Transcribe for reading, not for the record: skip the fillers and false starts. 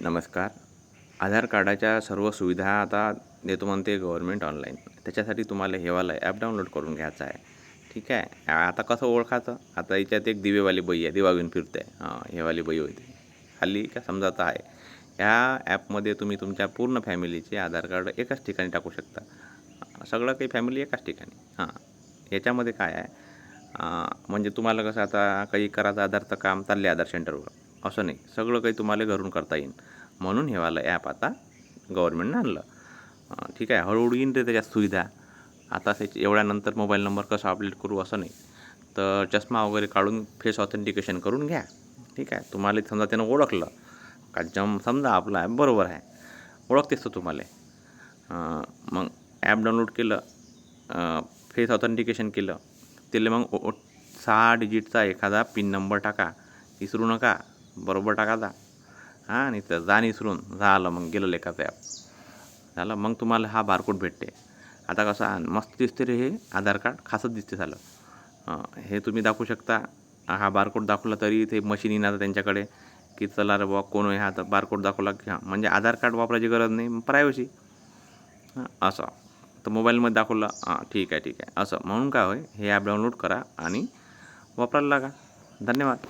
नमस्कार. आधार कार्डाच्या सर्व सुविधा आता देतो म्हणते गव्हर्नमेंट ऑनलाईन. त्याच्यासाठी तुम्हाला हे वालं ॲप डाउनलोड करून घ्यायचं आहे. ठीक आहे. आता कसं ओळखायचं? आता याच्यात एक दिवेवाली बाई आहे, दिवा घेऊन फिरते. हे वाली बाई होती. हल्ली का समजा आता आहे. ह्या ॲपमध्ये तुम्ही तुमच्या पूर्ण फॅमिलीचे आधार कार्ड एकाच ठिकाणी टाकू शकता. सगळं काही फॅमिली एकाच ठिकाणी. याच्यामध्ये काय आहे, म्हणजे तुम्हाला कसं आता काही करायचं आधारचं काम चालले आधार सेंटरवर, असं नाही. सगळं काही तुम्हाला घरून करता येईल. म्हणून हे वालं ॲप आता गव्हर्नमेंटनं आणलं. ठीक आहे. हळूहळू येईन रे त्याच्यात सुविधा. आता त्याची एवढ्यानंतर मोबाईल नंबर कसा अपडेट करू असं नाही. तर चष्मा वगैरे काढून फेस ऑथेंटिकेशन करून घ्या. ठीक आहे. तुम्हाला समजा त्यानं ओळखलं का, समजा आपला ॲप बरोबर आहे, ओळखतेच तो तुम्हाला. मग ॲप डाउनलोड केलं, फेस ऑथेंटिकेशन केलं, त्याला मग 6 डिजिटचा एखादा पिन नंबर टाका. विसरू नका, बरोबर टाकायचा. नाही तर विसरून झालं, मग गेलं लेखाचं ॲप झालं. मग तुम्हाला हा बारकोड भेटते. आता कसं मस्त दिसते रे हे आधार कार्ड, खासच दिसते झालं. हे तुम्ही दाखवू शकता. हा बारकोड दाखवला तरी ते मशीन येणार त्यांच्याकडे की चला रे बाबा कोण आहे, हा तर बारकोड दाखवला की म्हणजे आधार कार्ड वापरायची गरज नाही, प्रायव्हसी. असं तर मोबाईलमध्ये दाखवलं, ठीक आहे असं म्हणून काय होय, हे ॲप डाउनलोड करा आणि वापरायला लागा. धन्यवाद.